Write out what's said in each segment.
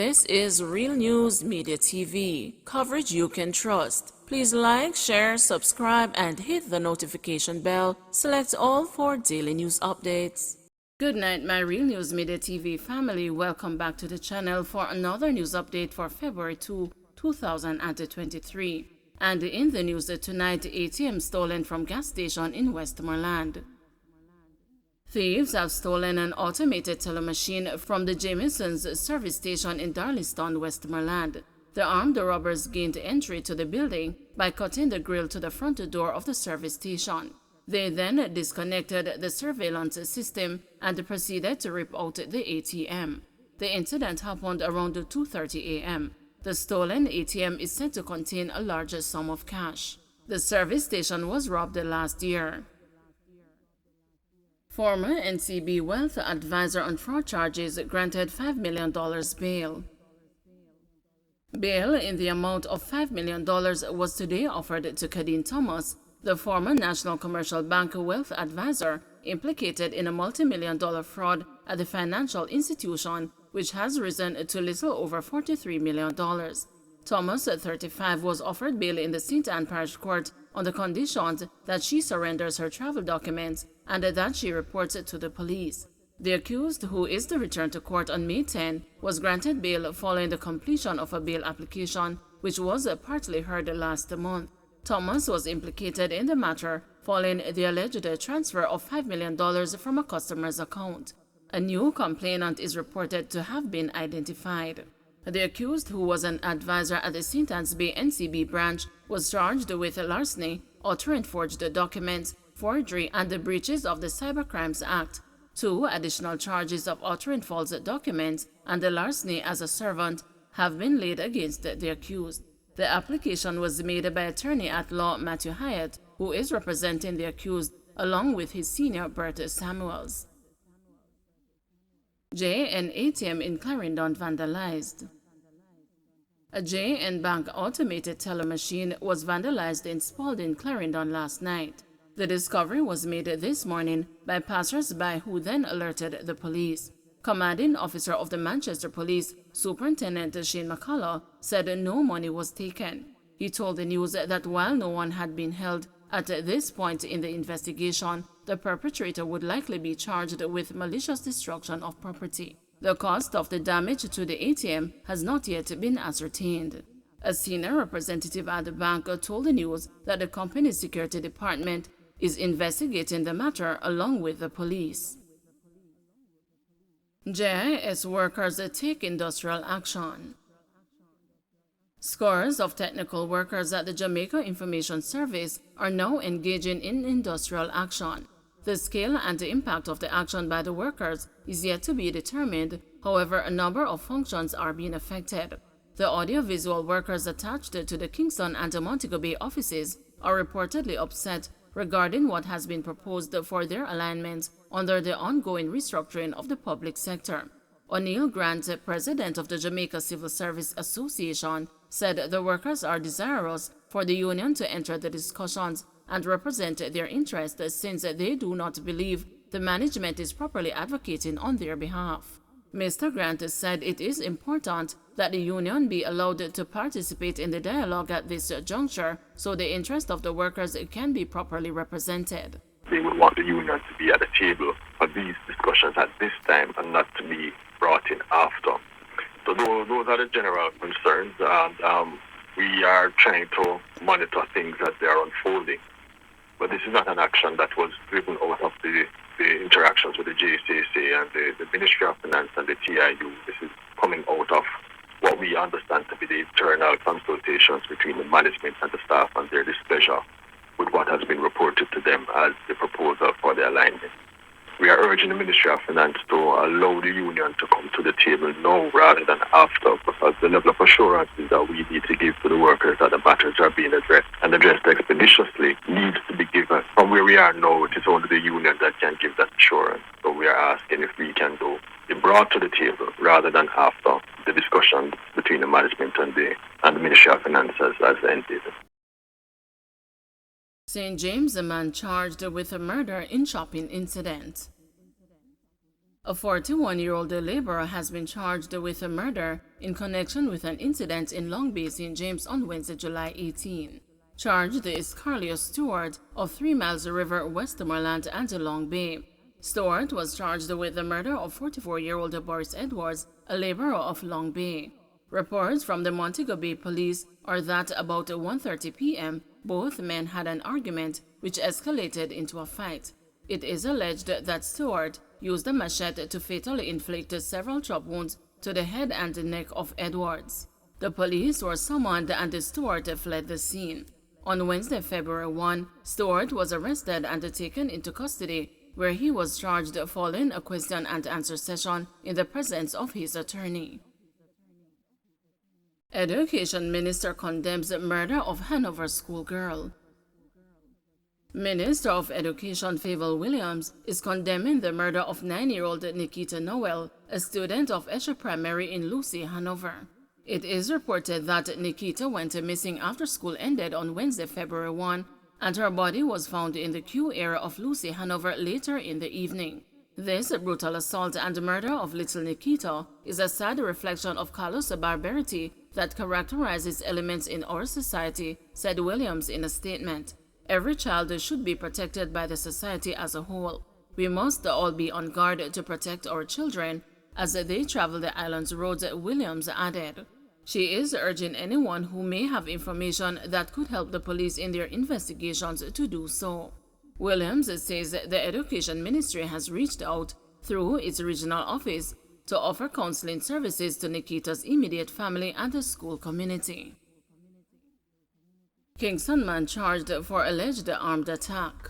This is Real News Media TV, coverage you can trust. Please like, share, subscribe, and hit the notification bell. Select all for daily news updates. Good night, my Real News Media TV family. Welcome back to the channel for another news update for February 2, 2023. And in the news tonight, ATM stolen from gas station in Westmoreland. Thieves have stolen an automated teller machine from the Jamieson's service station in Darlington, Westmoreland. The armed robbers gained entry to the building by cutting the grill to the front door of the service station. They then disconnected the surveillance system and proceeded to rip out the ATM. The incident happened around 2:30 a.m. The stolen ATM is said to contain a large sum of cash. The service station was robbed last year. Former NCB wealth advisor on fraud charges granted $5 million bail. Bail in the amount of $5 million was today offered to Kadeen Thomas, the former National Commercial Bank wealth advisor implicated in a multi-million-dollar fraud at the financial institution, which has risen to little over $43 million. Thomas, 35, was offered bail in the St. Anne Parish Court on the conditions that she surrenders her travel documents and that she reports it to the police. The accused, who is to return to court on May 10, was granted bail following the completion of a bail application, which was partly heard last month. Thomas was implicated in the matter following the alleged transfer of $5 million from a customer's account. A new complainant is reported to have been identified. The accused, who was an advisor at the St. Anne's Bay NCB branch, was charged with larceny, altering forged documents, forgery, and the breaches of the Cybercrimes Act. 2 additional charges of altering false documents and the larceny as a servant have been laid against the accused. The application was made by attorney-at-law Matthew Hyatt, who is representing the accused, along with his senior Bert Samuels. JN ATM in Clarendon vandalized. A JN Bank automated teller machine was vandalized in Spalding, Clarendon last night. The discovery was made this morning by passers-by who then alerted the police. Commanding officer of the Manchester Police, Superintendent Shane McCullough, said no money was taken. He told the news that while no one had been held at this point in the investigation, the perpetrator would likely be charged with malicious destruction of property. The cost of the damage to the ATM has not yet been ascertained. A senior representative at the bank told the news that the company's security department is investigating the matter along with the police. JIS workers take industrial action. Scores of technical workers at the Jamaica Information Service are now engaging in industrial action. The scale and the impact of the action by the workers is yet to be determined. However, a number of functions are being affected. The audiovisual workers attached to the Kingston and Montego Bay offices are reportedly upset regarding what has been proposed for their alignment under the ongoing restructuring of the public sector. O'Neill Grant, president of the Jamaica Civil Service Association, said the workers are desirous for the union to enter the discussions and represent their interests since they do not believe the management is properly advocating on their behalf. Mr. Grant said it is important that the union be allowed to participate in the dialogue at this juncture so the interest of the workers can be properly represented. They would want the union to be at the table for these discussions at this time and not to be brought in after. So those are the general concerns, and we are trying to monitor things as they are unfolding. But this is not an action that was driven out of the interactions with the JCCA and the Ministry of Finance and the TIU. This is coming out of what we understand to be the internal consultations between the management and the staff and their displeasure with what has been reported to them as the proposal for the alignment. We are urging the Ministry of Finance to allow the union to come to the table now rather than after, because the level of assurances that we need to give to the workers that the matters are being addressed and addressed expeditiously needs to be given. From where we are now, it is only the union that can give that assurance. So we are asking if we can be brought to the table rather than after the discussion between the management and the Ministry of Finance as ended. St. James, a man charged with a murder in shopping incident. A 41-year-old laborer has been charged with a murder in connection with an incident in Long Bay, St. James on Wednesday, July 18. Charged is Carlos Stewart of 3 Miles River, Westmoreland and Long Bay. Stewart was charged with the murder of 44-year-old Boris Edwards, a laborer of Long Bay. Reports from the Montego Bay Police are that about 1:30 p.m., both men had an argument which escalated into a fight. It is alleged that Stewart used a machete to fatally inflict several chop wounds to the head and the neck of Edwards. The police were summoned and Stewart fled the scene. On Wednesday, February 1, Stewart was arrested and taken into custody, where he was charged following a question and answer session in the presence of his attorney. Education Minister condemns murder of Hanover schoolgirl. Minister of Education Favour Williams is condemning the murder of 9-year-old Nikita Noel, a student of Esher Primary in Lucy, Hanover. It is reported that Nikita went missing after school ended on Wednesday, February 1, and her body was found in the Q area of Lucy, Hanover later in the evening. This brutal assault and murder of little Nikita is a sad reflection of callous barbarity that characterizes elements in our society, said Williams in a statement. Every child should be protected by the society as a whole. We must all be on guard to protect our children as they travel the island's roads, Williams added. She is urging anyone who may have information that could help the police in their investigations to do so. Williams says the Education Ministry has reached out through its regional office to offer counseling services to Nikita's immediate family and the school community. Kingston man charged for alleged armed attack.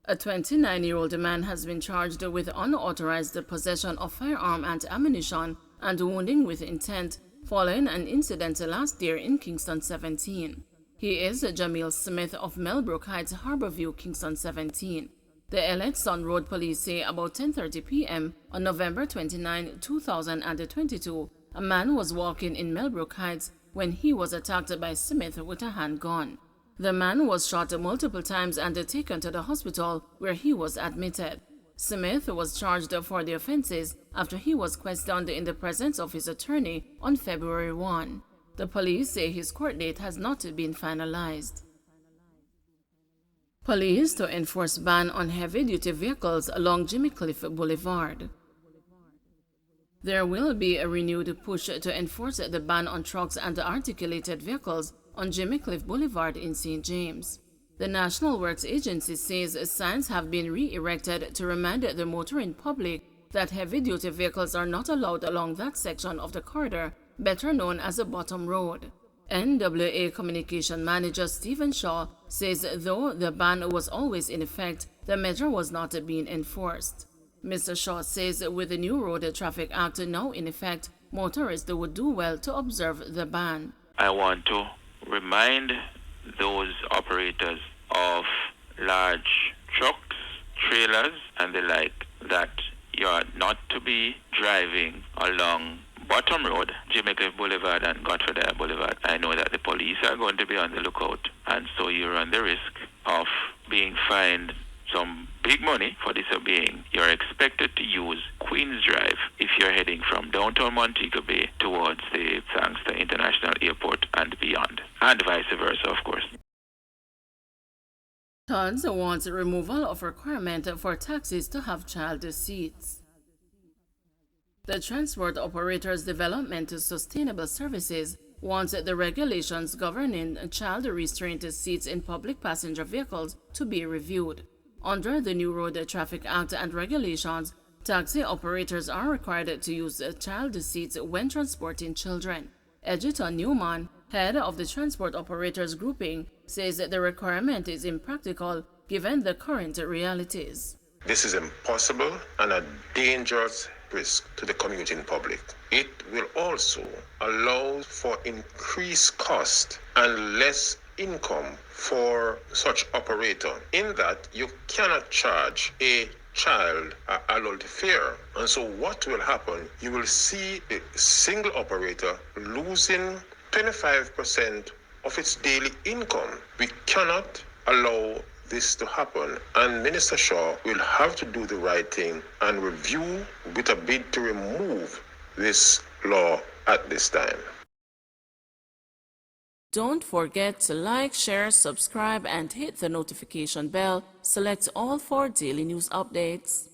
A 29-year-old man has been charged with unauthorized possession of firearm and ammunition and wounding with intent following an incident last year in Kingston 17. He is Jamil Smith of Melbrook Heights, Harborview, Kingston 17. The Ellet Sun Road police say about 10:30 p.m. on November 29, 2022, a man was walking in Melbrook Heights when he was attacked by Smith with a handgun. The man was shot multiple times and taken to the hospital where he was admitted. Smith was charged for the offenses after he was questioned in the presence of his attorney on February 1. The police say his court date has not been finalized. Police to enforce ban on heavy-duty vehicles along Jimmy Cliff Boulevard. There will be a renewed push to enforce the ban on trucks and articulated vehicles on Jimmy Cliff Boulevard in St. James. The National Works Agency says signs have been re-erected to remind the motoring public that heavy-duty vehicles are not allowed along that section of the corridor, better known as the Bottom Road. NWA Communication Manager Stephen Shaw says though the ban was always in effect, the measure was not being enforced. Mr. Shaw says with the new Road Traffic Act now in effect, motorists would do well to observe the ban. I want to remind those operators of large trucks, trailers, and the like that you are not to be driving along Bottom Road, Jamaica Boulevard, and Godfrey Boulevard. I know that the police are going to be on the lookout, and so you run the risk of being fined some big money for disobeying. You're expected to use Queens Drive if you're heading from downtown Montego Bay towards the Sangster International Airport and beyond, and vice versa, of course. Tons wants removal of requirement for taxis to have child seats. The Transport Operators Development Sustainable Services wants the regulations governing child restraint seats in public passenger vehicles to be reviewed. Under the new Road Traffic Act and regulations, taxi operators are required to use child seats when transporting children. Edgerton Newman, head of the Transport Operators Grouping, says that the requirement is impractical given the current realities. This is impossible and a dangerous risk to the commuting public. It will also allow for increased cost and less income for such operator, in that you cannot charge a child an adult fare. And so what will happen, you will see the single operator losing 25% of its daily income. We cannot allow this to happen, and Minister Shaw will have to do the right thing and review with a bid to remove this law at this time. Don't forget to like, share, subscribe, and hit the notification bell. Select all for daily news updates.